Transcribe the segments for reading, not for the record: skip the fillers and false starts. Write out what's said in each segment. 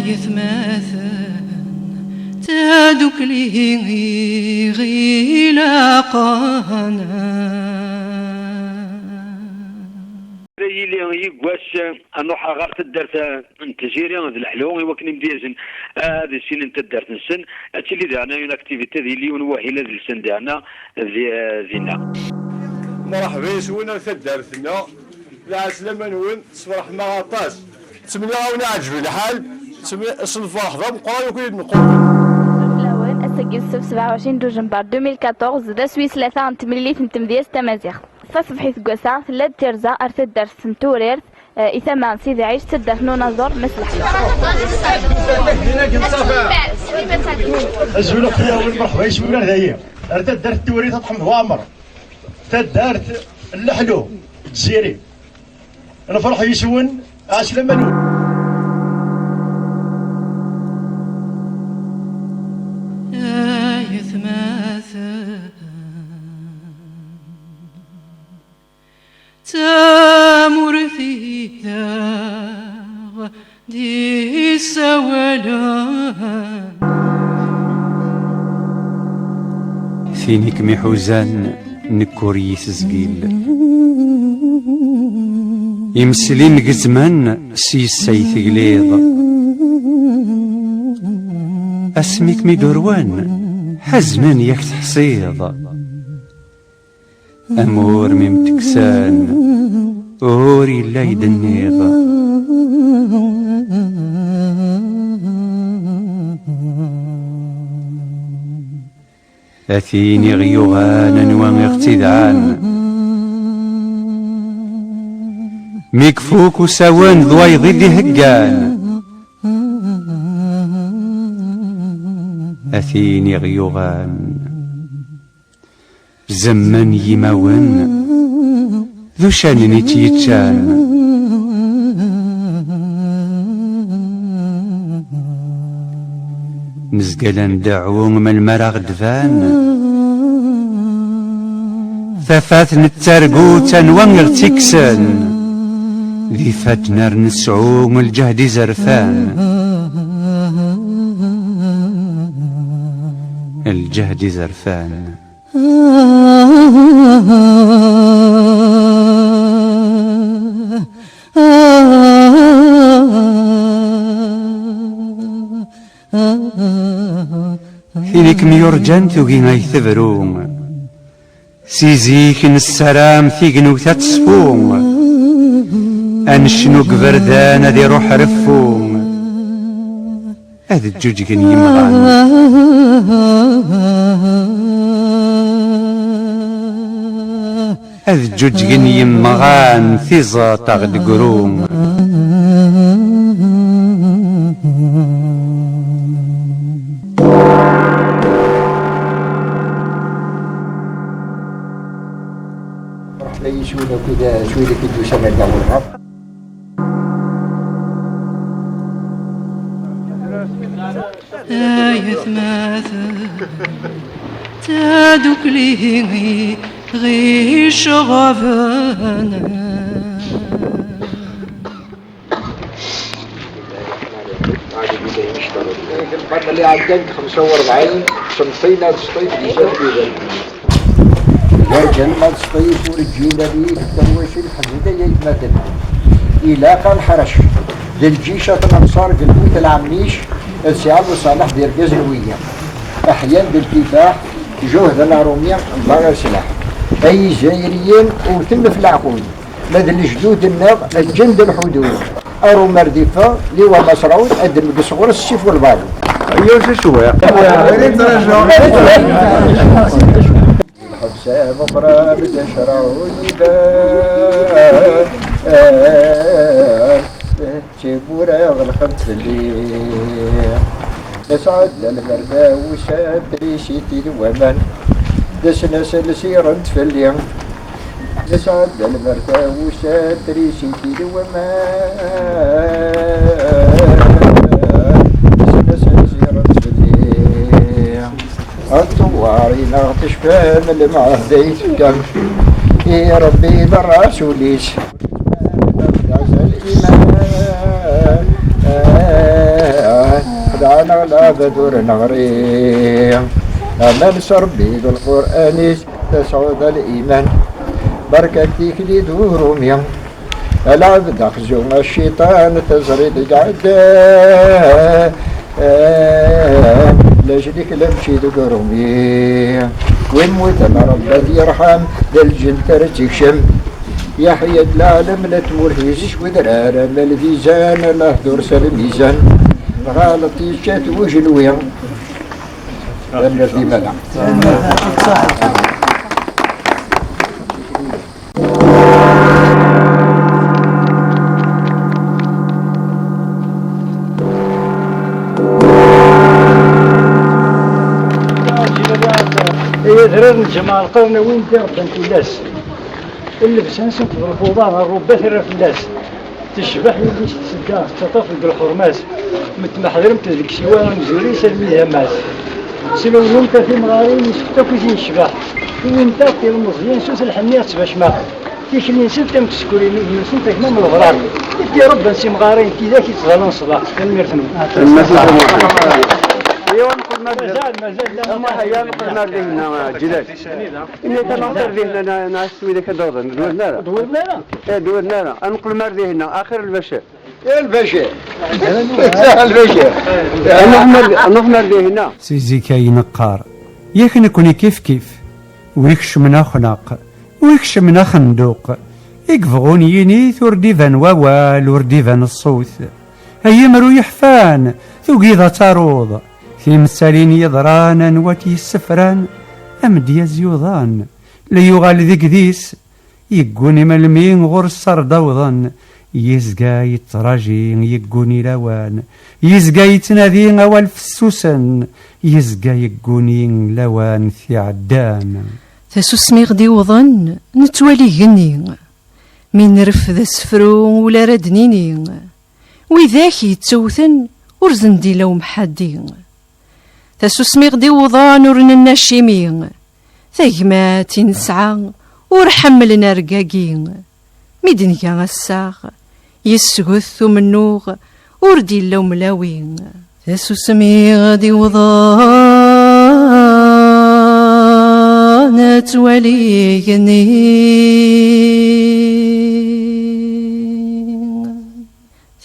يثماثن تادوك لي غيلاقانا اللي يقواش نروح غير تدرت التجيري هذا الحلو يوكني مديزن هذا السن انت درت السن هادشي اللي دعنا اون اكتيفيتي اللي ونواهيله ديال السن دعنا زينا مرحبا يسوينا تدرتنا العسلامة نون تصبح ما غطاس تسمينا غاونا عجبي الحال صنف واحدة مقرا وكيد نقول الأول أسجل الصف 27 دجنبر 2014 دا سويس 3 تمليت نتمدياس تمازيغ فصبحي ثقوسا ثلاث ترزا أرث درس سمتوريرث إثمان سيدي عيش تدرس نونازور مسلح الزولة في الأول مرحبا يسوينا هذايا أرث درس توريث تحمد وامر تدارت اللحلو الجزيري أنا فرح يسون عسلامة نون تامرثي داغ دي سوالان فينيك محوزان نكوري سزقيل يمسلين قزمان سيسي ثقليض اسمك ميدوروان حزمان ياك تحصيض أمور ممتكسان أوري الليد النيض أثيني غيوغانا ومغتدعان ميكفوك وسوان ضوي ضدي هقان أثيني غيوغان زمن يماون ذو شانني تيتشان نزقلن دعو من المراغ دفان ثفات نترقو تنوان يغتكسن ذي فاتنر نسعو من الجهد زرفان الجهد زرفان فينك ميورجان توقي غاي ثبرون سيزيك السلام ثيقنو تتصفون انشنو قبردان ذي روح رفون هذا الجوج كان يمغان هذا الجوج كان يمغان ثيزا تاغد قروم مرحبا يسوينا كذا شويه كيدو سنه داولها يثماثل تادوك لي غي شغفانا القرن اللي عدد 45 شمسينا تسطيف ديجا في جنة تسطيف ورجينا بيه الدرويشي الحميدة يتمدن إلى قال حرش للجيشة الأنصار قلبوت العميش السعال وصالح دير قزلوية أحيان بالكفاح جهد العرومية بغير سلاح أي زايريين وتم في العقود مد الجدود الناغ الجند الحدود أرو مردفة لواء مسعود أدم قصغور السيف والبابو أيوة شوية الحبسة مبرا بتشرع تيبورا غلقت الليل يسعد للمردة وساب ريشيتي الومان دسنا سلسيرا تفلي يسعد المرتى وساتري سيدي الومان دسنا سلسيرا تفلي الطواري نغطش فهم المعهدي تقم يا ربي بالرسوليس الإيمان خدعنا على بدور نغري أمل سربي بالقرآن تسعود الإيمان بركتك لي دور ميا العبد أخزون الشيطان تزرد قعدا لجلك لمشي دقرمي وين موت ربك يرحم ذا الجن ترتكشم يا حياة العالم لا تمرهزش ودرارة ما الفيزان لا درس الميزان غلط يشات وجنويا لأن في ملع يدرن جمال قرن وين دربن فلاس اللبس نسنت بالفوضى الربات الرفلاس تشبح اللي تسدى تطفق الحرماس متمحضرم تذيك سوار مزوري سلمي هماس سلو انت في مغارين يسكتوك زين الشباح وانت في المزيان سوس الحنيات باش ما تيكني نسنت مكسكوري نسنت كما من الغرار يدي ربا نسي مغارين كي ذاك يتغلون صلاح كنميرتنو ايوا نقول مازال اما هيا نقول ما لهنا جلال اني تنظر لهنا ناس سويده كدور دورنا دورنا نقول ما لهنا اخر البشر البشر نحمل لهنا سيزي كاين نقار ياك نكوني كيف ويكش منا خناق ويكش منا خندوق يقفغون ينيث ورديفان ووال ورديفان الصوت هيا مرويح فان ثقيضة تاروض في مسالين يضران نواتي السفران أمديا زيوضان ليغال ذيك ذيس يقوني ملمين غور السردوضان يزقا يتراجي يقوني لوان يزقا يتنادي أوال فسوسا يزقا يقوني لوان في عدان تسوسمي غدي وظن نتوالي غني من رفض سفرو ولا ردنيني وذاك يتسوثن ورزندي لو محدين تسوسمي غدي وظان ورن الناشمين ثقمات نسعى ورحملنا رقاقين ميدنيا الساغ يسقث منوغ وردي لو ملاوين تسوسمي غدي وظان توالي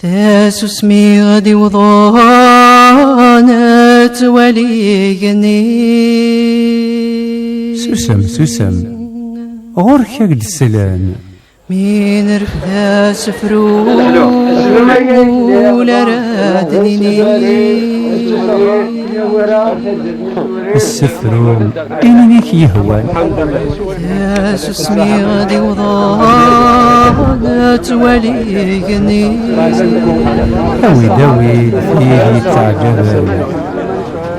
تسوسمي غدي وضانت وليني سوسم غورك قد السلام مين رفدا سفرو ولا رادنيني السفرو إنك يهوى تسوسمي غدي وضانت وليني داوي فيه يتعجب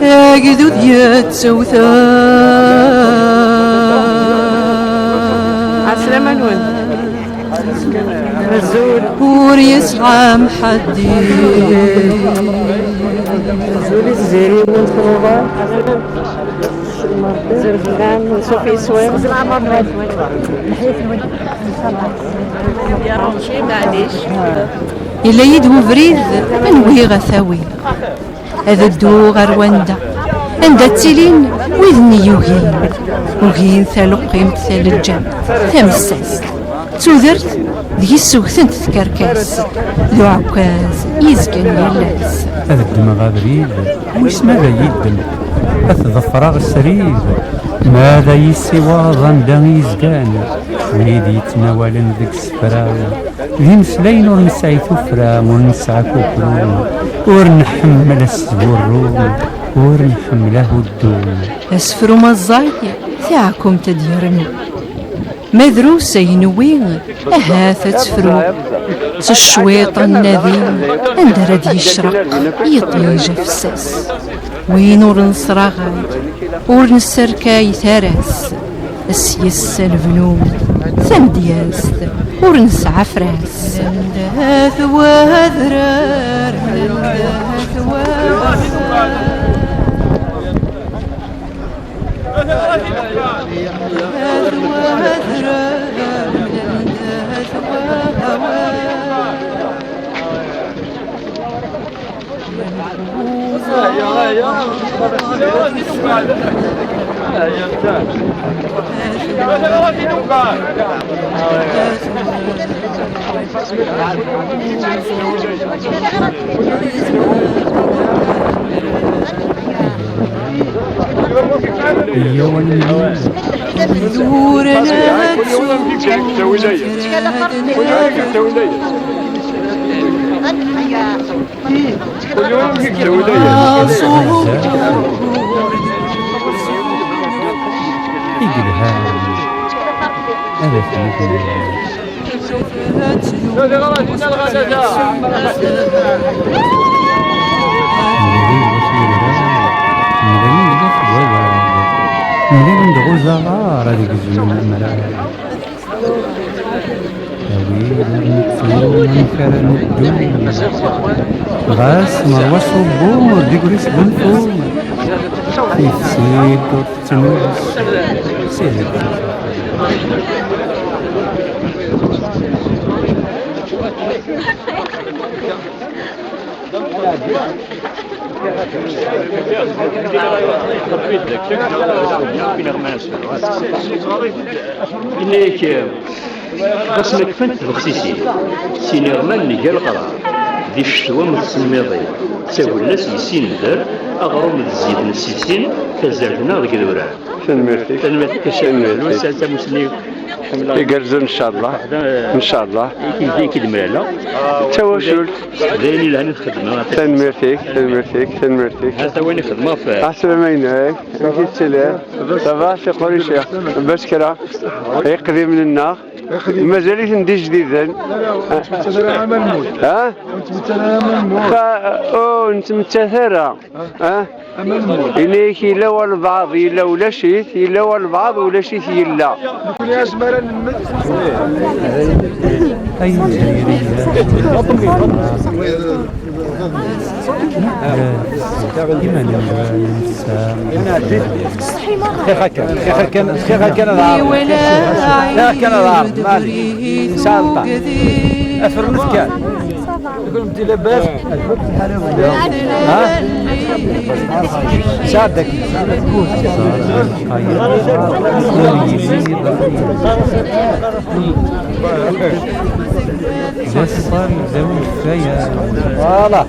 يا قدود يتسوثا عسلامة نون رزول بور يسعى محدي رزول الزيري من صروبة زرفان من صوفي سويم يا رمشي معليش إلا يدو فريد منوي غثاوي هذا الدو غرواندا عند تسيلين وذني يوغين وغين ثالقيم ثال الجام ثمساس تودرت ذي السوثنت تكركاس ذو عكاز يزكن يلاس هذا الدماغ بريد وش ماذا يدم أتظفراغ السريد ماذا يسوى ظندا يزكان ويدي يتناولن ذيك السفراغ ذي مسلين ونسعي ثفرام ونسعى كوكروم ورنحمل السبورون ورنحمله الدوم أسفرو مزاي ثاعكم تديرنو مدروسة ينوين أهاث تفرو تشويط النذيم عند رد يشرق يطيج فساس وين ورنصراغاي ور نسركاي ثرس السيس البنود ثمدياس ور نسعى فراس لندهاث وهذرار لندهاث من غزارة هذيك الزمن المرايا من كرن الدنيا غاس مروى صبور ديكوريس بنفوم يفسيد وتتنوس سيد إنك بس ما كفنت بخسيسي سينيرمان نجا القرار دي الشتوى متسميضي تساوي الناس يسين دار أغرم الزيد نسيسين كزرتنا ذيك الورع تنميتك الوسالة مسلم يقرزون إن شاء الله إن شاء الله كيف المرالا تواشل دايرين لها الخدمة تنمرتك هذا وين الخدمة في أحسن ما ينهاك كي تسلم صباح في قريشة بسكرة يقضي من النار مازاليش ندي جديدا ها انت متثرة ها إليك إلا والبعض إلا ولا شيء إلا والبعض ولا شيء إلا يقول انت لاباس ها شادك فوالا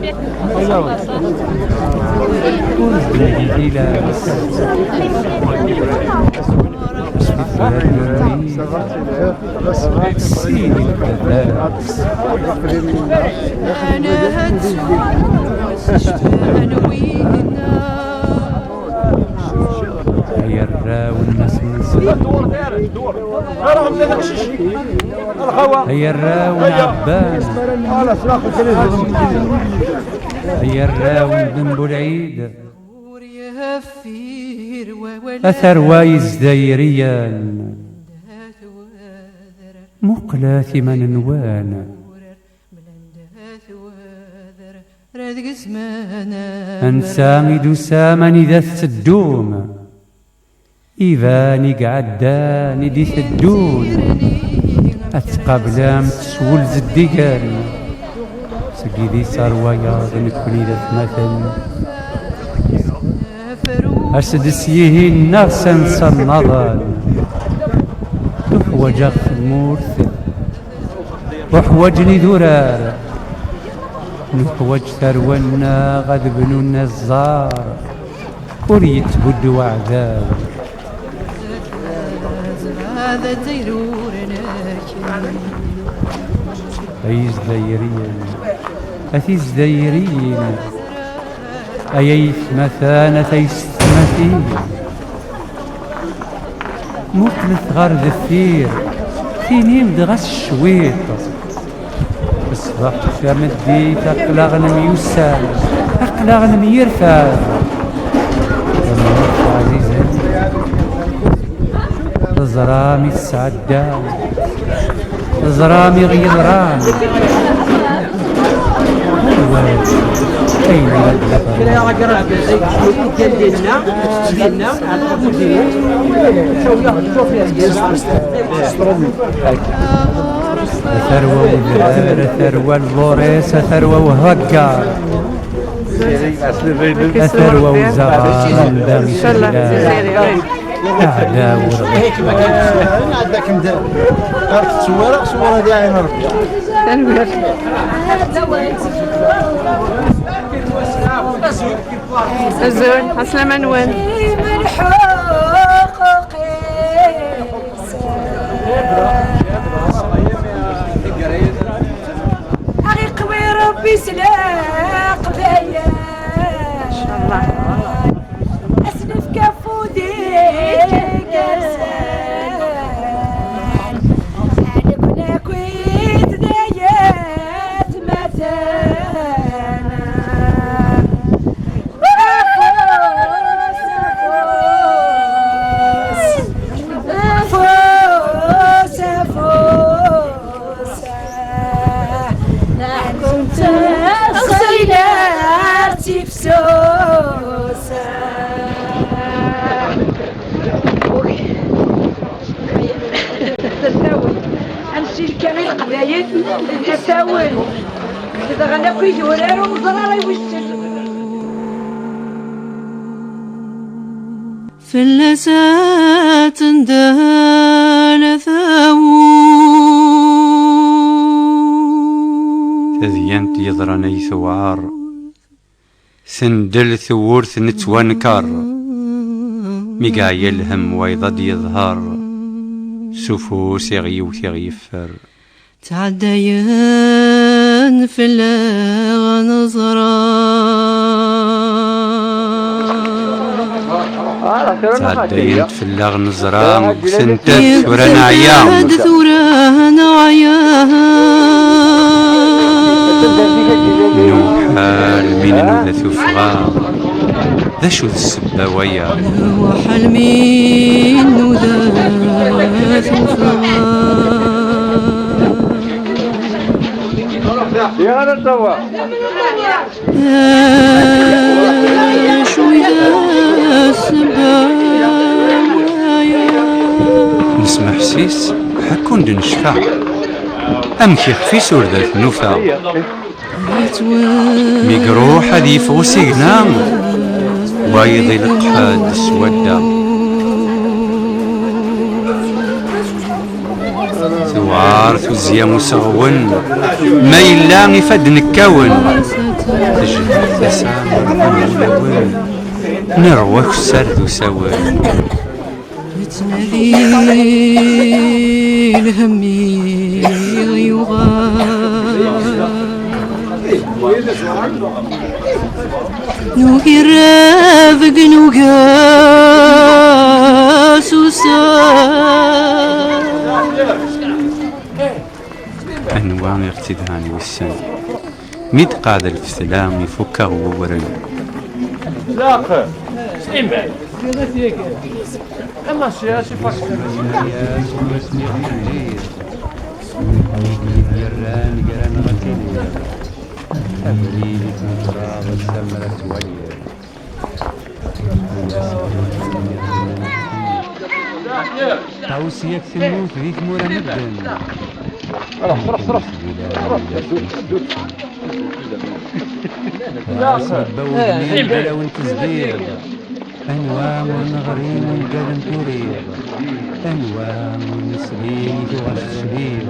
هيا الراو الناس هيا الراو العباس هيا الراو بن بولعيد أثر وايز دايريان مقلاث من نوان أنسامد سامن ذا السدوم إيفاني قعداني دي ثدون أتقابلام تسول زديقان سقيدي ساروايا ذنكوني ذا ثمثل أسدسيه النغسن صنضان تحوج المورث وحوجني ذرار نحوج ثرونا غد بنو النزار وريت بود وعذاب هذا زيرورنا أيز دايرين أثيز دايرين أيث مثانة يستمثين مقلث غار ذفير ثينيم دغس الشويط الصباح فمدي تقلغن ميوسال تقلغن ميرفع عزيزا زرامي تسعدى زرامي غير رامي كلا راه ديال ديالنا ديالنا ثروة وجرار ثروة اللوريس ثروة وهكار ثروة وزغار باغي شلال أعلى ورغب عندك صورة ديالي ربي الزون عسلامة نوان أخي قوي ربي سلاق بيا إن شاء الله أسلف كفودي كرسان أنا كنا كويت دايات متانا أمشي لكامل القبايل نتساول إذا غناكل يورار ومزرار يوسل فلسات ندال تذينت يضرني ثوار سندل ثورث نتوانكر مقايا الهم ويضد يظهر سفوس يغيوث يغيفر تعدين في تعديت في اللغ نزرام سنتت ثورانا عيام ثورانا عيام نوحال من نوذة فغام ذا شو السبة ويا وحل من نوذة فغام يا هذا الدواء شو يا السبة نسمع حسيس حكون دنشفع أمكي خفيس وردات نوفا ميقروح هذي فوسي نام وايضي القحاد سودا ثوار ثوزيا مسغون ما يلا يفد نكون تجد تسامر ونلون نروك سرد وسوين تنادي الهمي يغار نوكي رافق نوكاس وسار أنواع اغتداني والسن ميد قاعد الفتلام يفكه وورن لا سيمبل اما سياسي فاكر يران قران غتيني أبريلي تنطراغ الثمرة ويا توسيك ثموت ذيك مورا مدن روح بولي بلا وانت صغير أنواع ونغرين ونقلن تورير أنواع ونسرين ثغر الشرير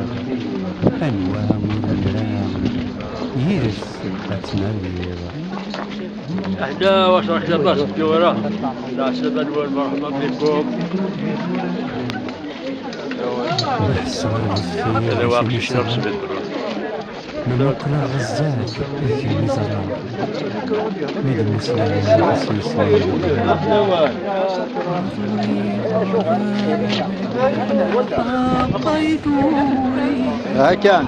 أنواع ونقران يرس أتمرير احنا واش راح لاباس الجوارة لا سلام والمرحبا بكم هذا واقع شنو بسبب من مقلع غزات في مزرعة ميد المسلمين هكا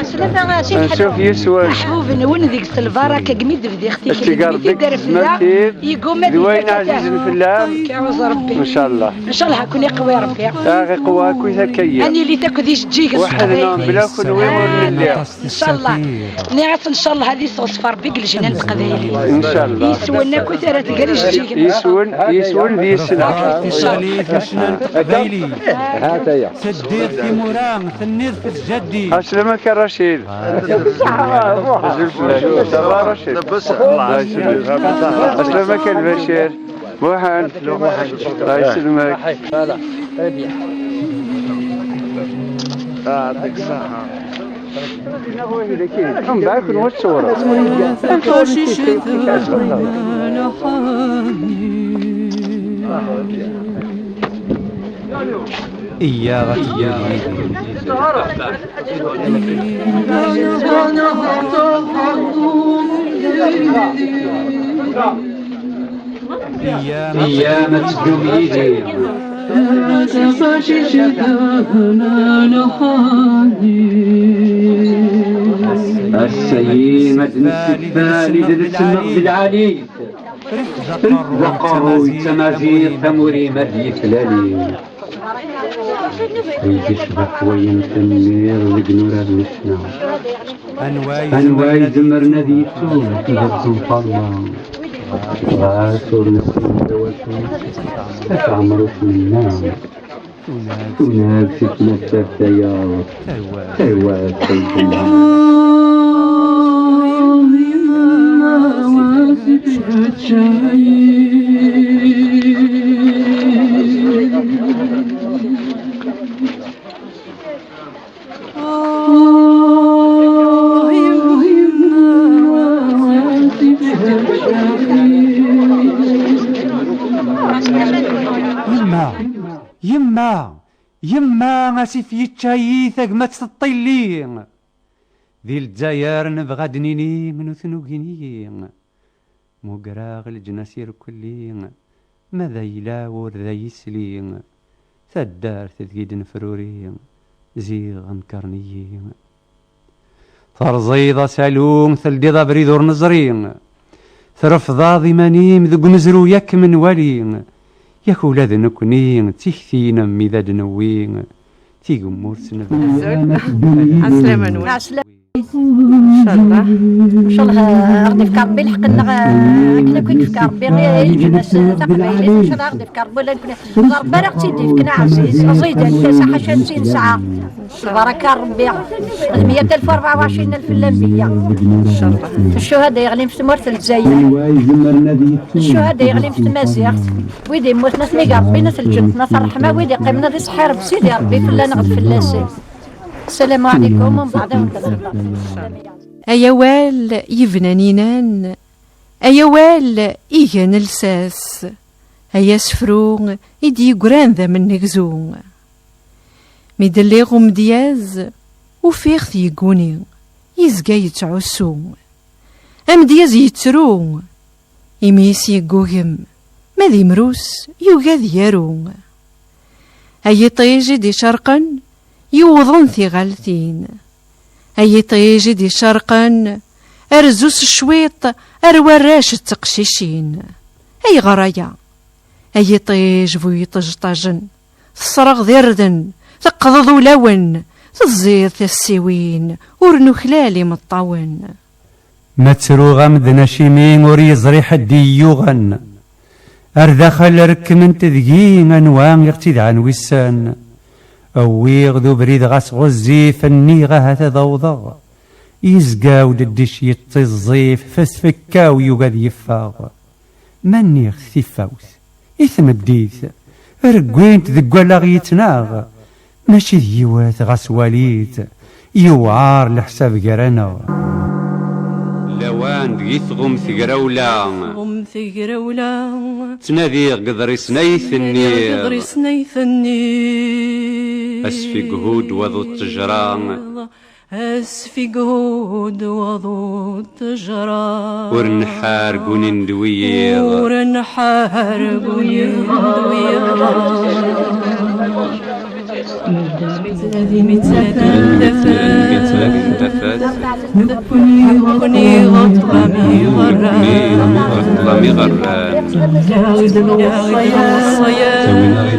سلامة نشوف يسوى محبوب نون ديك السلفارة كقميد بدي اختي استقردك يقوم دوين عزيز الفلاح كيعوز ربي ان شاء الله ان شاء الله هكون يقوي ربي غي قواك ويتكيا اني اللي تاكديش تجيك واحد نوم بلا كل وين ورني ان شاء الله نعرف ان شاء الله هذه صوصفر بك الجنان القبايلي ان شاء الله يسولنا كثر تقريش تجيك يسون ذي السنة قبايلي هات يا سدير في مرام ثنير في الجدي اسلمك يا رشيد رشيد الله يسلمك اسلمك البشير بوحان الله يسلمك يعطيك الصحة هم باكل والصورة إياغ أيام تجويدي السيمة السفالي دلت المغز العلي زقروا التمازيغ ثموري مدي فلالي يجي شبك وين تنمير لقنورة نشنا أنواي زمرنا ديتو نبضو فالله غاسور نسيم دواتو تعمروا منا هناك فتنة فتيار ثروات سيدنا يما اسف يتشاي ثقمة الطيلين ذي الجزائر نبغى دنيني من ثنوقيني مقراغ الجناسير كلين ماذا يلاور ذا يسلين ثدار تثقيد نفرورين زيغ انكرنيين ثرزيضة سالوم ثلديضة بريدور نزرين ثرفضا ضمانيم ذق مزرو يك من ولين ياك ولاد نكونين تيكثينا ميداد نوين تيقو مورسنا عسلامة نوين ان شاء الله ان شاء الله غادي في كربي لحقنا كنا كنت في كربي غير الناس تقبايلات ان شاء الله غادي في كربي ولا كنا ربي راه تيدي كنا عزيز زيد ساعه شاد ساعه بركه ربي 102400 الانبياء ان شاء الله الشهداء يغلين في مرت الجزائر الشهداء يغلين في تمازيغ ويدي يموت ناس ميقا ربي ناس الجنة ناس الرحمه ويدي قيمنا ذي صحيح ربي سيدي ربي فلا نغد في اللاسين السلام عليكم ومن بعدهم أيوال يفنانينان أيوال إيجان الساس أيا سفرو إدي قران ذا من نكزون ميدليغو مدياز وفيخ يقوني يزقا يتعسو أمدياز يترو إميس يقوهم ماذي مروس يوغاذ يارو أي طيجي دي شرقا يوضن ثغالثين أي طيجي دي شرقا أرزوس الشويط أرواراش التقشيشين أي غرايا أي طيج بويطج طاجن تصرغ ذردن تقضض لون تزير السوين ورنو خلالي مطاون ما تسرو غمدنا شيمين وريزري حدي يوغن أردخل ركمن تذقين أنوام يغتيد عن وسان أويغ ذو بريد غاس غزي فنيغة هذا ضوضغ يزقاو ددش يطزيف فسفكاو يوغاد يفاغ منيغ ثفاوث إثم الديث رقوين تذقولا يتناغ ماشي ذيوات غاس وليد يوعار لحساب قرانا لوان دقيت غم ثقراولا تنادي قدري سنيثني أسفي قهود وضو التجران أسفي قهود وضو التجران ورنحار قونين دويض كوني غطلمي غران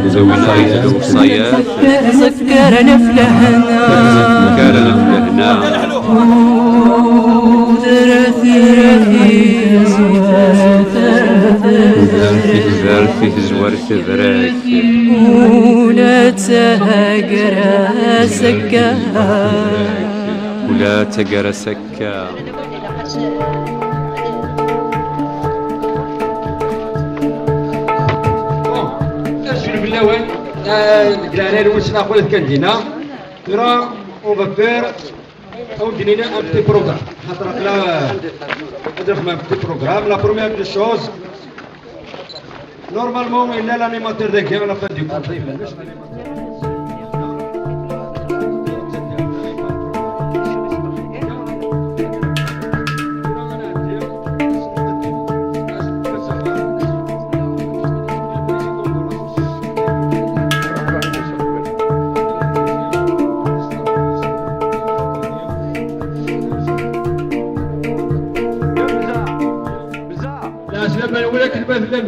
زوينا غيد الصياد سكرنا في لهنا زار في زوار تبراك ولا تهاجر سكا ولا تقرا سكا شنو بالله الكلارير وسنا خويا كندينا ترى اون va faire un petit programme خاطر لا ندير un petit programme la première des choses normalement il est l'animateur de game à la fin du cours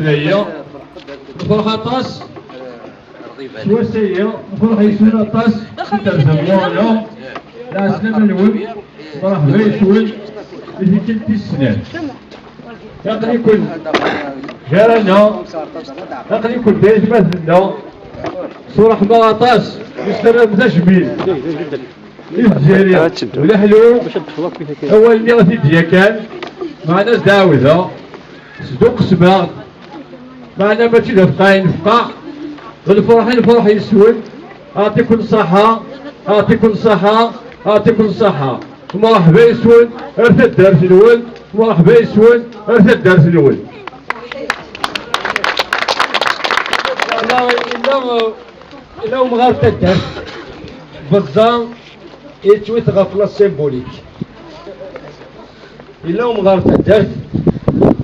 البداية نفرح الطاس شوية نفرح يسوي الطاس ترزمونا لا سلام الول نفرح بيسوي اللي كنت السنان يقدر يكون جارنا يقدر يكون بيت مثلنا صورة مغطاس يستلم زجبيل الجزائري والحلو هو اللي غادي كان مع ناس داوزة صدوق سباغ معنا ماشي دفقاين فقاع الفرح يسود اعطيكم الصحة اعطيكم الصحة اعطيكم الصحة مرحبا يسود ارث الدرس الاول مرحبا يسود ارث الدرس الاول إلا مغارت الدرس بالظن يتويت غفلة سيمبوليك إلا مغارت الدرس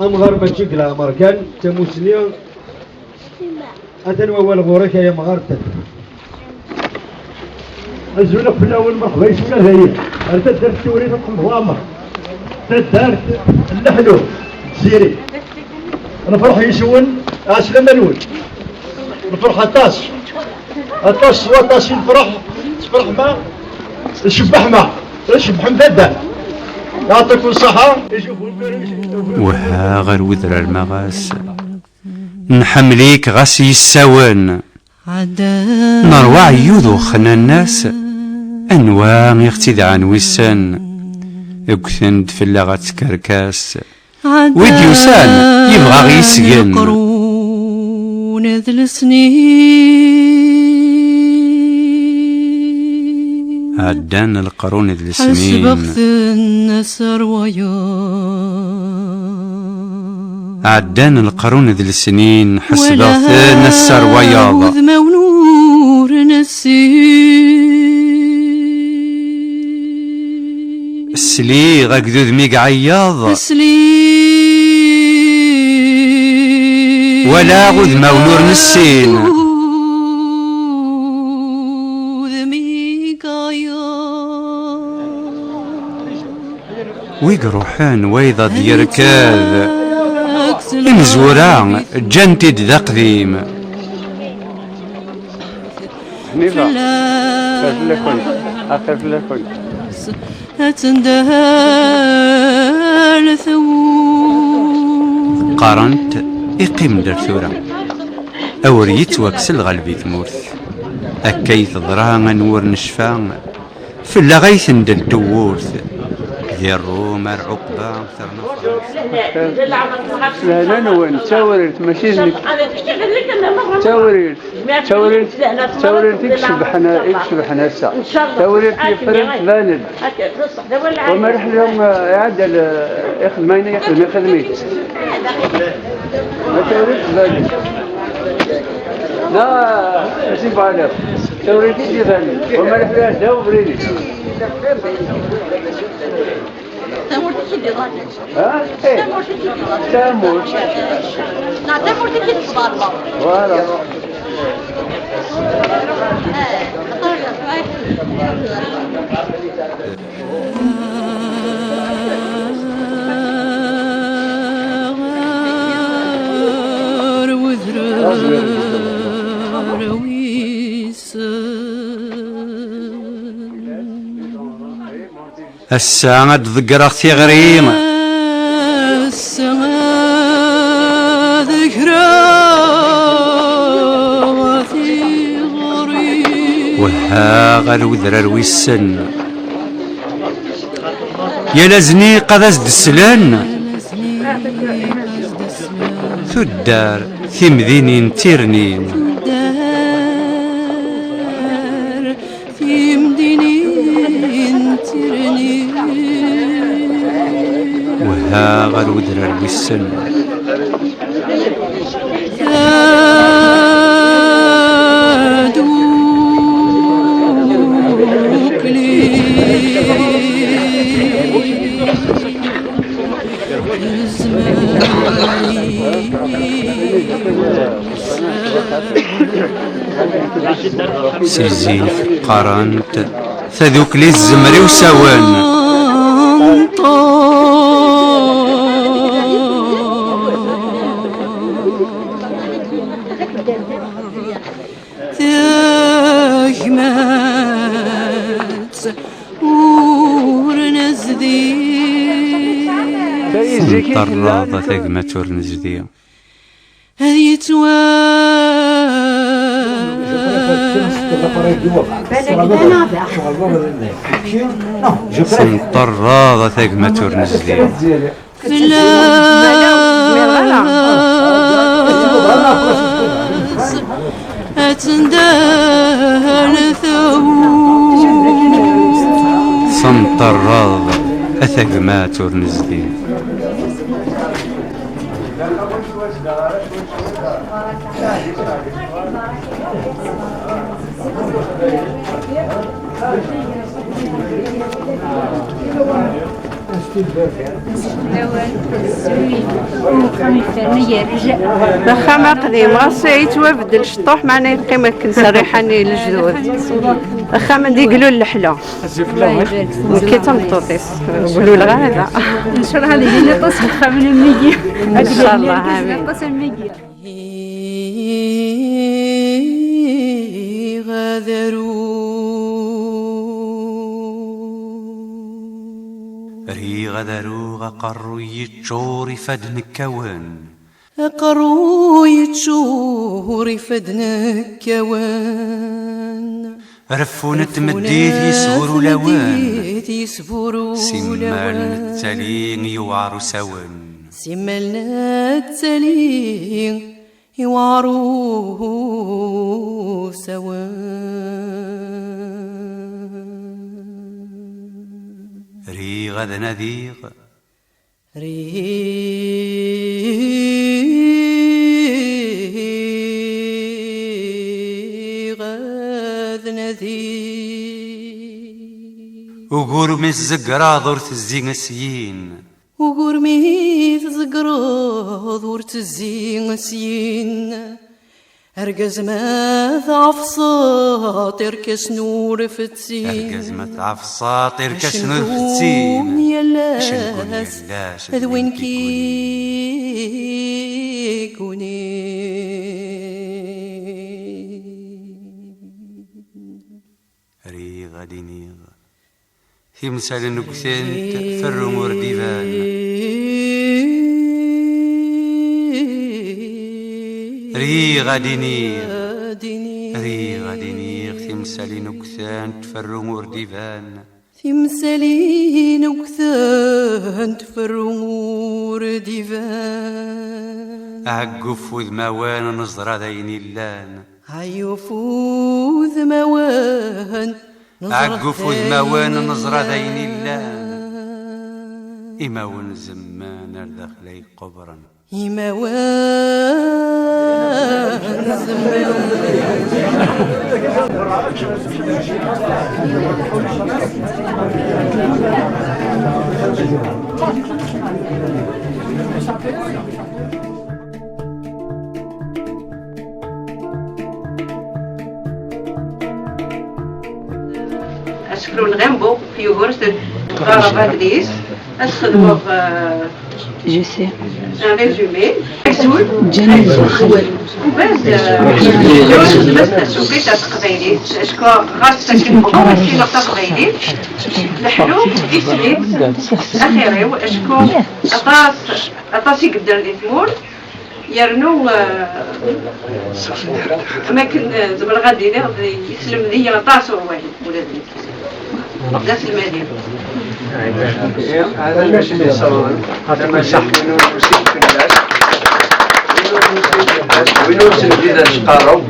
أمغار ماشي كلا أمريكان تموسني أتنوى والغورك يا مغارت الزولة في الأول مرحبا يسمى هي أنت درت توريد القمر تدارت اللحلو سيري أنا فرح يسون أسلم الأول الفرح الطاس وطاس الفرح تفرح ما الشبح ما الشبح مفدة يعطيكم الصحة وها غير وذر المغاس نحمليك غاس يساون نروع عيوذو خنا الناس انواع يختدع عن وسان اكثند في اللغة كركاس ويديوسان يبغى غيسجن قرون ذل السنين عدان القرون ذل السنين حسبغت النسر عدان القرون ذل السنين حسبغت النسر وياض وذمة ونور السلي غاكذوذ ميق عياض ولا غذمة ونور نسين ويقروحان ويضا ديركاذ المزورة جنتد ذا قديم آخر في الأخوي أتندهال ثور قارنت إقيم درثورة أوريت وكسل غالبي ثمورث أكي تضرها نور نشفا في اللغيث ندل تورث ذي الروم عقبة لا نوين توريت ماشي زنك توريت يكشف حنا الساعة توريت يفرد فاند وما رح لهم يعدل ياخذ ماينة ياخذ خدميت ما توريت فاند لا ماشي بعد توريت يجي فاند وما رح لها داو بريدي تموت تشدي ظنك ها؟ ايه تموت لا تموت تشدي ظنك فوالا الساعة تذكر اختي غريم الساعة ذكرى وها غالوذرار ويسن يا لازني قذاز دسلان ثدار ثمذينين تيرنين دار في مدينين ترني وها غالوذرار ويسن سيزين قرنت ثذوك لي الزمري وسوان تهمت ورنزدي طراضة ثقمة ورنزدي هذي طراضة ثقمة ورنزدي فلاس أتندال ثوب سنطراض أثقمات ورنزدي بخا قديم غاس يتوابدل الشطوح معنا يبقي ما كنسى ريحاني للجدود بخا ما يقولوا اللحله كي تمطوطيس يقولوا لها هذا ان شاء الله هذه اللي تصل خامل الميجي ان شاء الله امين غذرو غقرو يتشوري فدن كوان قرو يتشوري فدن كوان رفون تمديد يسفروا لوان سمال التالين يوارو سوان سمال التالين يوارو سوان ري غد نذيغ ري غد نذيغ وقرمي الزقراض ورث الزين سيين وقرمي الزقراض ورث الزين سيين أرجز ما عفصات إركس نور فتسين أرجز ما عفصات إركس نور فتسين يلاس ذوين كي كوني ري غادي نيغ في مثال نكثان في الرمور ديفان ري غادي نيغ ري غادي نيغ ثمثالي نكثان تفرمور ديفان ثمثالي نكثان تفرمور ديفان عقف وذ موان نزرى ذين اللان عيف وذ موان عقف وذ موان نزرى ذين اللان إماون زمان الدخلي قبرا أسفلو الغنبو في يوغورس غارة غادريس أتخدمو Je sais. ان ريزومي مسؤول جميل الخوال وباز بس سوقيت تقبيلي اشكو غاس تكتب بقوة في نقطة قبيلي الحلو يسلي اخيري واشكو اطاس يقدر الثمور يرنو اماكن زبل غادي يسلم ليا طاسو ولادي ناس المدينة هذا ماشي اللي يصورون هذا ماشي وين نسيب في الناس وين نسيب في الناس قارو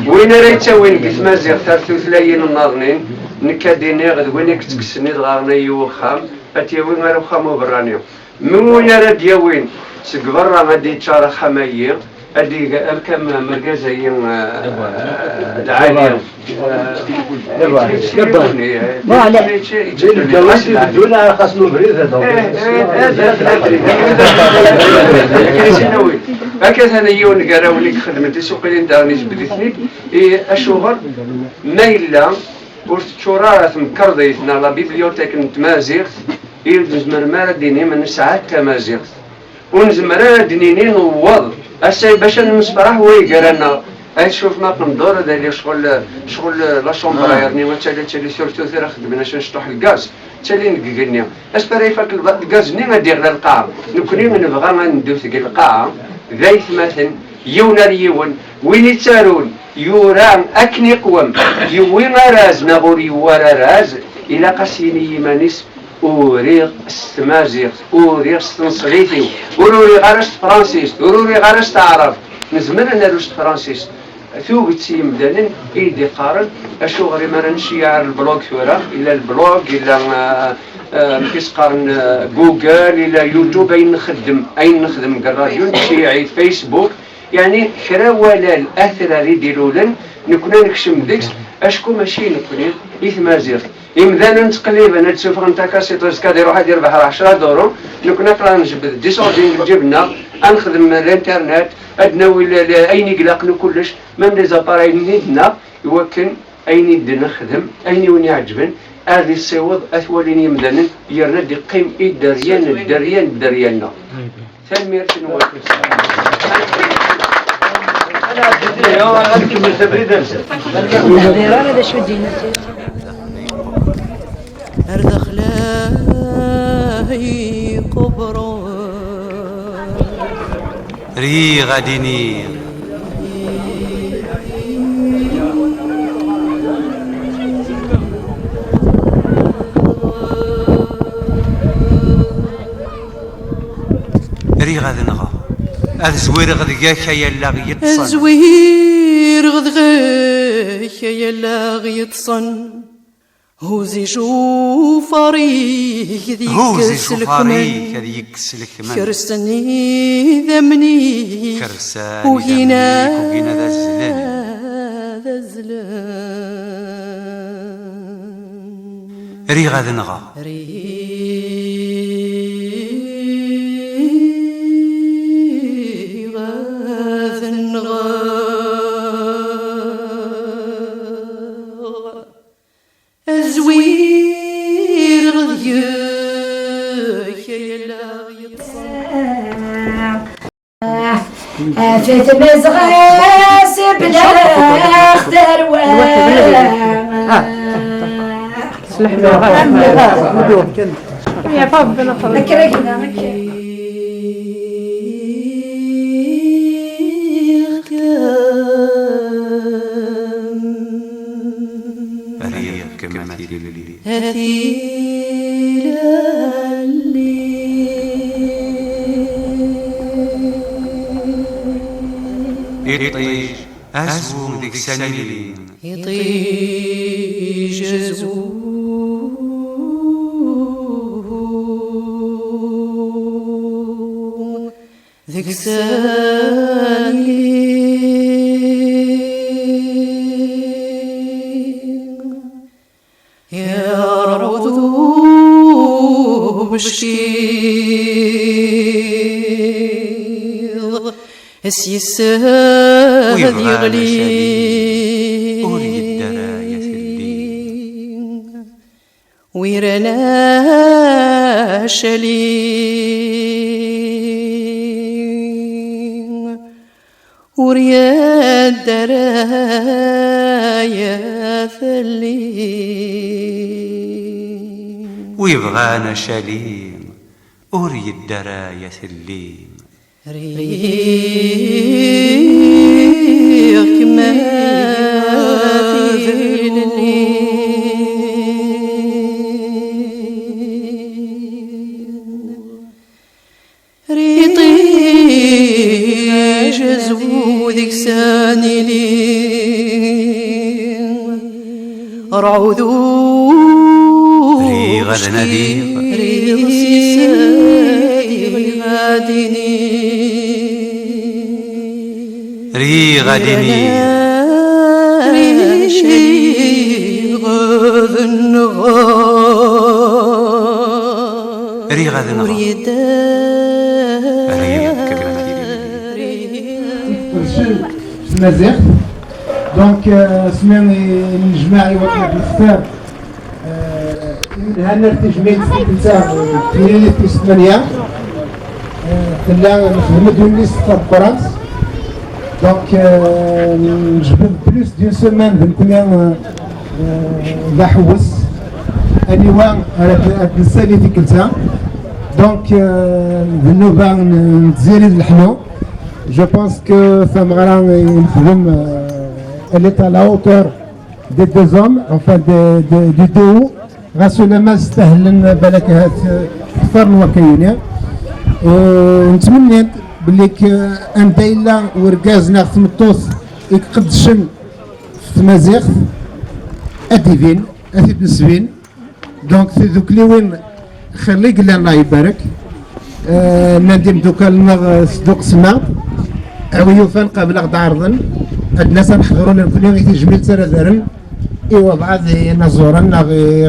وين ريتا وين قلت مازيغ ثلاث وثلاثين الناظرين نكاديني غد وين كتكسني دغارني يوخام اتيا وين غير وخام وبراني من وين راه يا وين سكبر غادي تشارخ خمايي هذيك كم مركزيين العالية ما على الجواز بدون خاصنا بريد هكذا انا يون قراوليك خدمتي سوقي دارني جبدتني الشغل ما الا ورتشورات مكرضيتنا لا بيبليوتيك نتمازيغ يلزم مرمى ديني من ساعات تمازيغ ونزمر دينيني نوض السي باش نمسبرح هو يقرانا شوف ما قندور هذا اللي شغل لا شومبرا يعني وتالي سورتو ثيرا خدمنا باش نشطح الغاز تالي نقلني اسبري فاك الغاز ني غادي غير القاعه نكوني نبغى ما ندوز كاع القاعه ذايت مثلا يونا ليون وين يتسارون يوران اكني قوم يوين راز نغوري ورا راز الى قسيني يمانيس أوريغ استمازيغ أوريغ استنصغيثيو أوروري غارست فرانسيس أوروري غارست عرب نزمر نروست فرانسيس ثوبت سيمدانن إيدي قارن أشوغري مرن شيار البلوغ ثورا إلى البلوغ إلى كيس قارن جوجل إلى يوتيوب أين نخدم الراديو نشيعي فيسبوك يعني كرا ولا الأثر يديرولن نكون نكشم ديكس أشكو ماشي نكون إثمازيغ إمدانا تقريبا تشوف أنت كاسيتوز كادي يروح يربح 10 دورو نكون نقرا نجبد ديسوردين جبنا نخدم الانترنت أدنا ولا أين يقلقنا كلش مام لي زاباراي نيدنا يوكن أين يد نخدم أين وين يعجبن هذه الصوت أثولين يمدانا يرنا دي قيم الدريان ثاني شنو أردخلاهي قبرو ري غاديني ري غادي نغا الزوير غدقاك يلا غيتصن الزوير غدغاك يلا غيتصن هوزي شوفاريك ذي يكسلك من كرسني ذمني وهنا ذا الزلان ري غادي نغا الزوير غديك يلا غيتصن فات مزغاس بلا اختار صلح له يا ربنا خلاص هثيل الليل يطيش أزوم ذيك سنين يطيش أزوم ذيك يا رب ذوب الشيض السيساد يغلي أوري الدراية في الدين ويرنا شلين ورياد درايا ثلين ويبغانا شليم وريد درايا ثلين ريق ما في ريطي جزو ذيك ساني لي رعوذو ريغ النديق ريغ سيسادي غاديني ريغ ديني ريغ النغار ريغ المزيغ دونك سمعني الجماعي وقت الدستور هنا التجميل نتاع في 8 خلا نخدم دون ليست فرانس دونك نجبد بلوس دون سيمان بنكون ذا حوس انيوا هاد السالي في كلتا دونك بالنوبه نتزيري الحنو جو بونس كو فما غرا نخدم elle est à la hauteur des deux hommes, enfin du duo. غاسونا ما استهلن بالك هاد كثر وكاينه ونتمنى بليك ان دايلا وركازنا في مطوس يقدشن في مزيغ اديفين اثي بنسبين دونك في ذوك اللي وين خليك الله يبارك نديم دوكا لنا صدوق سما او يوفان قبل غدا عرضن الناس نحضروا لنا كل يوم يجمل ترى دارن ايوا بعض نزورنا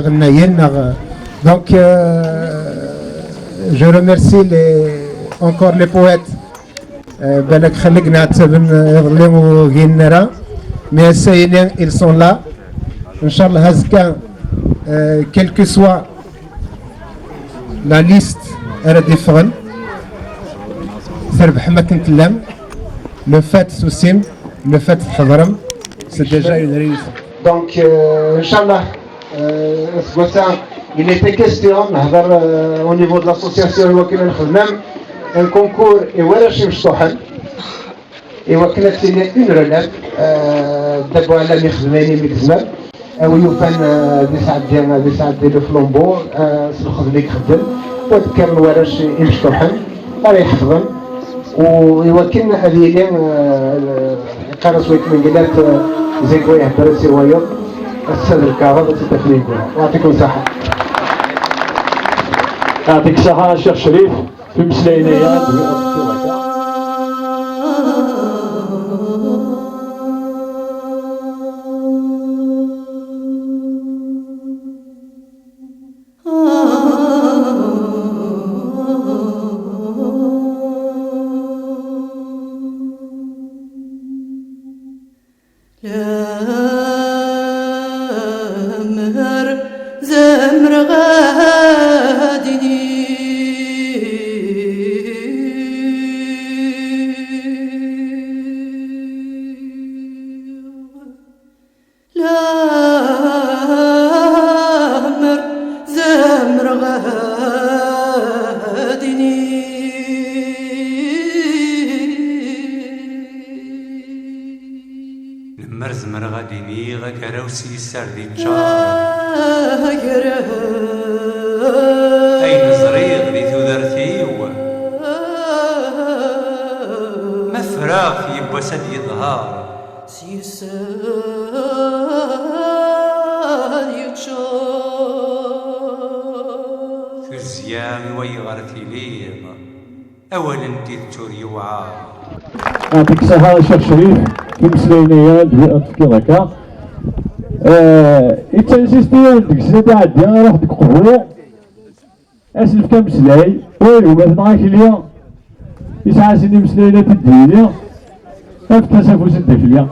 غنايين دونك جو ريميرسي encore les poètes بالك خلقنا تبن يظلموا غينرا مي السيدين ils sont là ان شاء الله هزكا quel que soit la liste راه ديفرن تربح ما كنت لام لو فات سوسيم لو فات حضرم سي ديجا une réussite. Donc, Inch'Allah, il était question au niveau de l'association un concours et voilà chez Mchtohan. Et وكانت سيني une relève دابا على اللي خدماني مكزمر او يوفان دي ساعات ديال الفلومبو سلخذ ليك خدم وكان وراش مشطوحن راه يحفظن ويوكلن هذه اللي قرص ويك من قلات زيكو يهدر سوايض السد الكهرباء تتفليك يعطيكم الصحة. يعطيك الصحة الشيخ شريف في مسلاينيات زمر غادني لامر زمر غادني لمر زمر غاديني غكراوسي سردي تشار أين زريغ ذي ثذرتيو مفراغ في بوسد يظهر سيسان يتشار ثزيان ويغرتي ليم أول انتي توري وعار. يعطيك الصحة الشيخ شريف في مسلاينيات في هكا يتنسيستي ولدك سيدي عدي راح ديك قهوة اسلف كم مسلاي ويلو ما تنعاك اليوم يسعى سيدي مسلاينات الدنيا افتسفو سدك اليوم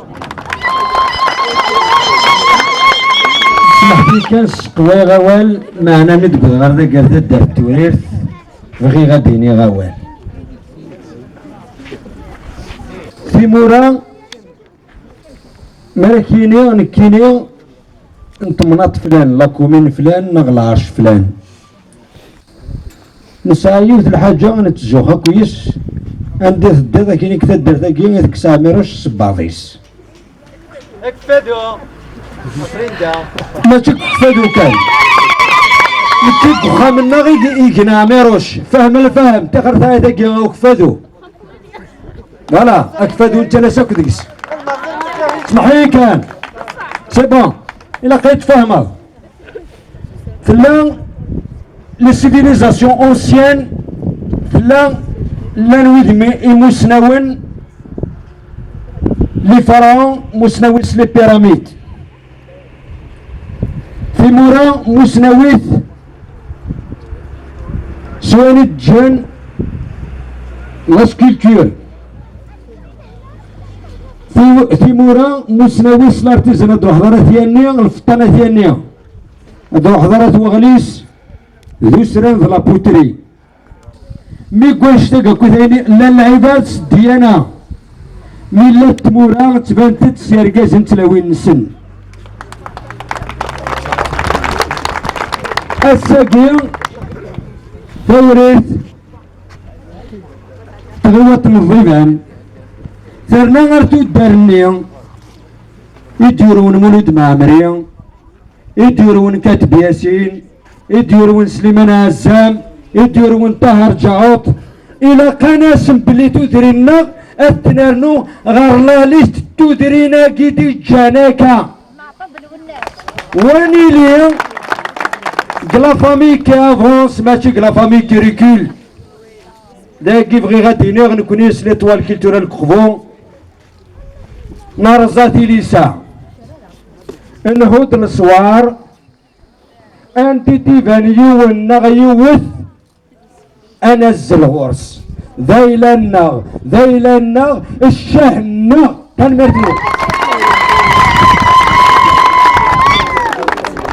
سمحتي كان سقوي غوال معنا مدقود غير ذا قال دار التوريرت بغي غاديني غوال في مورا مالكيني نكيني نطمنات فلان لاكومين فلان نغلاش فلان نسايوث الحاجة نتجوها كويس عندي ثدا ذاك اللي كتدر ذاك اللي تكسع ميروش سباضيس اكفدو فريندا ما تكفدو كان نتيك خامنا غير يقنع ميروش فهم الفهم تقر ذاك اللي وكفدو فوالا اكفدو انت لا ساكدكس اسمحلي كان سي بون إلا قيت فهمه فلا لي سيفيليزاسيون اونسيان فلا لانويدمي مسناون لي فراون مسناويس لي بيراميد في مورا مسناويت سواني جان لا سكولتور في مورا مسناويس لارتيزان دو حضارة ثانية الفطانة ثانية دو حضارة وغليس ذو سران في لابوتري مي كواش تلقى كوثاني لا العباد ديانا مي لا تمورا تبانت سيركاز نتلاوين نسن الساقية توريث تغوط الضيبان ثرنا غرتو الدارني يديرون مولود معمري يديرون كاتب ياسين يديرون سليمان عزام يديرون طاهر جعوط الى قناس بلي تدرينا اثنرنو غير لا ليست تدرينا كيدي جاناكا واني لي كلا فامي كي افونس ماشي كلا فامي كي ريكول داكي بغي غادي نكونيس ليطوال كولتورال كوفون نار ذاتي ليسا نهود الصوار انتي تيفانيو النغيوث انا الزلغورس ذيلا النغ الشهنة كان مرتين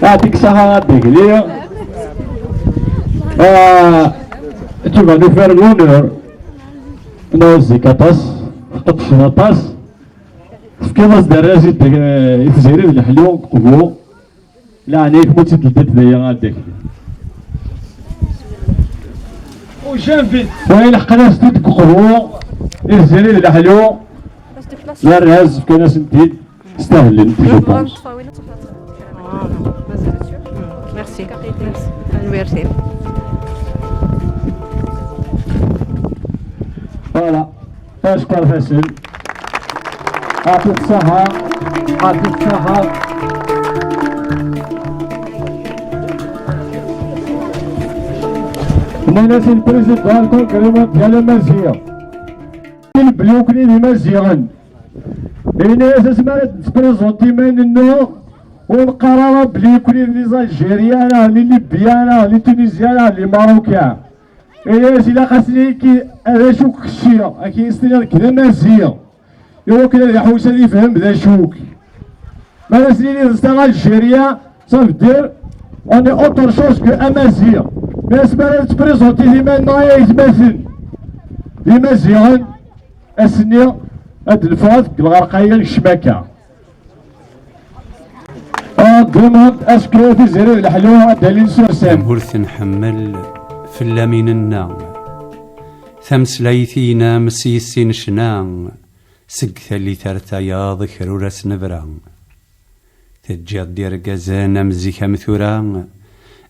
هاتيك سهرات ديك ليا tu vas nous faire l'honneur نوزي كطاس قطش نطاس كيفاش دراجي تزيري الحلو قبو لا عنيك موتي تلدت ذي غاديك وجنبي وين حقناش تدك قبو تزيري الحلو لا الراز في ناس انتي تستاهل انت جو بونس ميرسي ميرسي فوالا اشكر فاسل عطيك الصحة عطيك الصحة أنا سي البريزيدون كونكريمون ديال المزية البلوكني دي مزيغن إنا أساس ما تبريزونتي منو والقرارة بلي كوني لي زالجيريان لي ليبيان لي تونيزيان لي ماروكان إلا سيلا خاصني كي هذا شوك خشية كي يستنى كذا مزية يو كذا الحوسه اللي يفهم بدا شوك ما سنين نستغل الجيريا صافي دير اوني اوتر شوز كو امازيغ بس ما تبريزونتي ديما نايا يتمثل ديما زيغن اسني هاد الفاض الغرقايه الشماكه دوموند اسكو في زيرو الحلوه دليل سوسام هرث نحمل في اللامين النار ثمسليثينا مسيسين شنان سقث اللي ثرثايا ذكر ورس نبرا تجاد دير قزان امزيك مثورا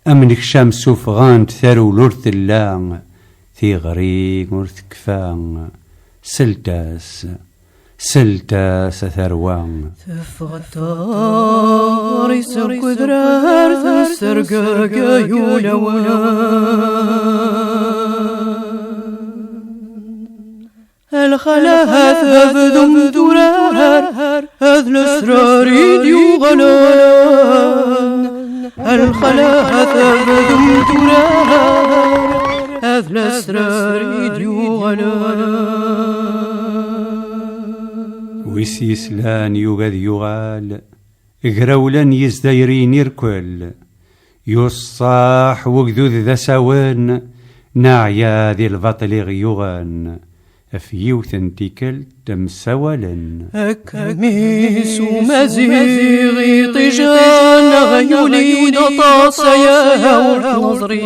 امنك شمس وفغان تثرو لورث اللان ثي غريق ورث كفان سلتاس ثروان تفغطاري سرق درار تسرقا الخلاها ثبذم درار هذ الاسرار يديو غلان الخلاها ثبذم درار هذ الاسرار يديو غلان ويسيسلان يغاد يغال غراولان يزدايرين يركل يصاح وقذوذ ذا ساوان ناعيا ذي البطل غيوغان أفيوثن تيكل تمساولا أكميس مزيغي طجان غيولين طاسيا ورنظري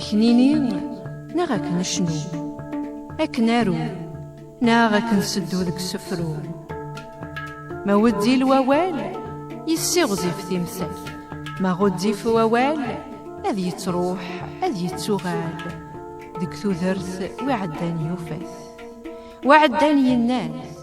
أكنيني ناغاك نشنو أكنارو ناغاك نسدو ذك السفرو ما ودي الووال يسيغزي في تمثال ما غدي في ووال أذ يتروح أذ يتسوغال ذك ثوثرث وعداني يوفاث وعداني الناس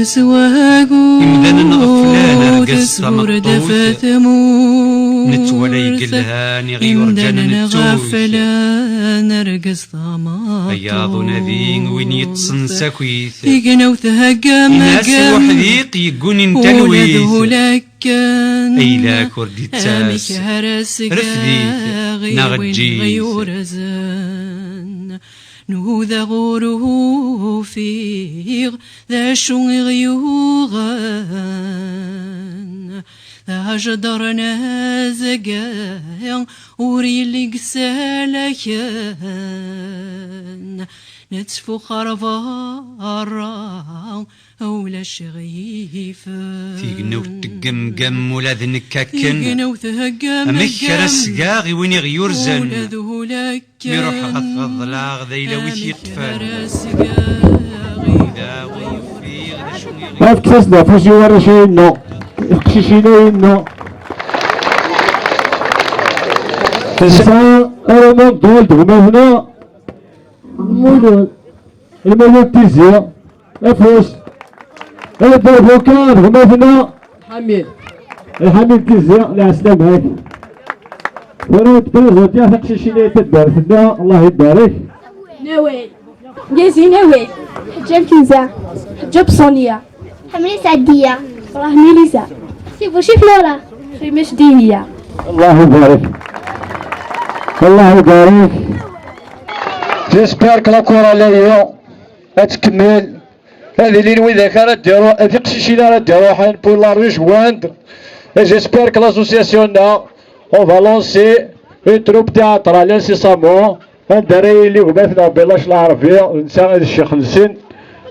تسواقو إمدانا غفلان رقص تمطوث نتولى يقلها نغيور جانا غفلان رقص تمطوث أياضنا ذين وين يتصن ساكويث يقنا وثهقا ناس وحديق يقون انتلويث ولكن أيلا كردي تاس رفديث نغجيث نوذا غوره فيغ ذا شو غيوغان ذا جدرنا زقايا وريلي قسالكان نتفو خرفارا أولا شغيفا تيقنو تقمقم ولا ذنكاكن تيقنو تهقم أمكر السقاغي وين يغيور زن ولا ذهولك ميروح الظلاغ ذا يلويث يطفال ما فكسنا فوشي ورشينو اخشيشينو تسعى أرمان دول دغما هنا المولود تيزيا افوس الدربو كان هما هنا الحميد تيزيا العسلام هاك وانا تبرزوتي تقشيشيني تدارسنا الله يبارك. نوال جازي نوال حجاب كنزة حجاب صونية حملي سعدية راه ميليسا سيفو شي فلورا ريماش دينية. الله يبارك الله يبارك. جيسبير كلا كورة لاهية غتكمل هذه اللي نوي ذاك راه ديرو هذه قشيشينا راه ديرو حين بور لا ريش جواند. جيسبير que l'association on va lancer une troupe théâtrale incessamment. الدراري اللي قماتنا بلاش العربية نساء الشيخ نسين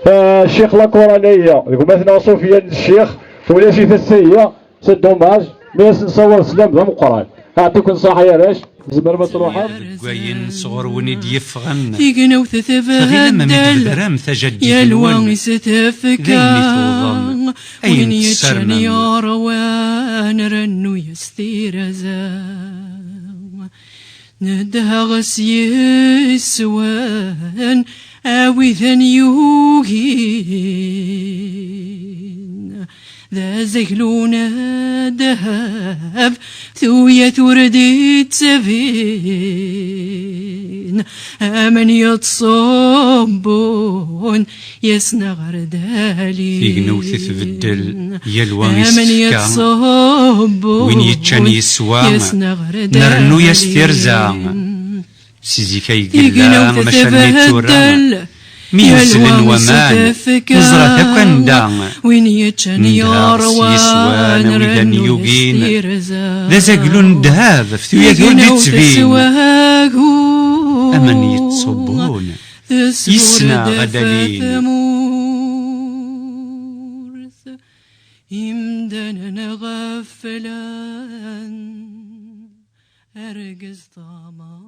الشيخ لاكورانية قماتنا صوفيا الشيخ ولا شي فسية سي دوماج ميس نصور سلام ذا مقران. نعطيكم الصحة يا راش زمر ما تروحوا كواين صغر ونيد يفغن تيقنا وتتبهدل يا الوان ستفكا وين يتشن يا روان رنو يستيرزا ندها غسي السوان اوي ذن يوهين ذا زغلونا دهب ثوية وردي تسفين امن يتصبون يسنى غردالي في قنوث تبدل يلوان امن يتصبون وين يتشان يسوى نرنو يسترزا سيزي كي قلا مشان تورا ميوسلن ومان نزرة كندا وين يتشان يروان رنو يوغين ذا زقلون دهاب فتوية ذو تسبين أمن يتصبون يسنا غدالين يمدنا غفلان أرقص طمع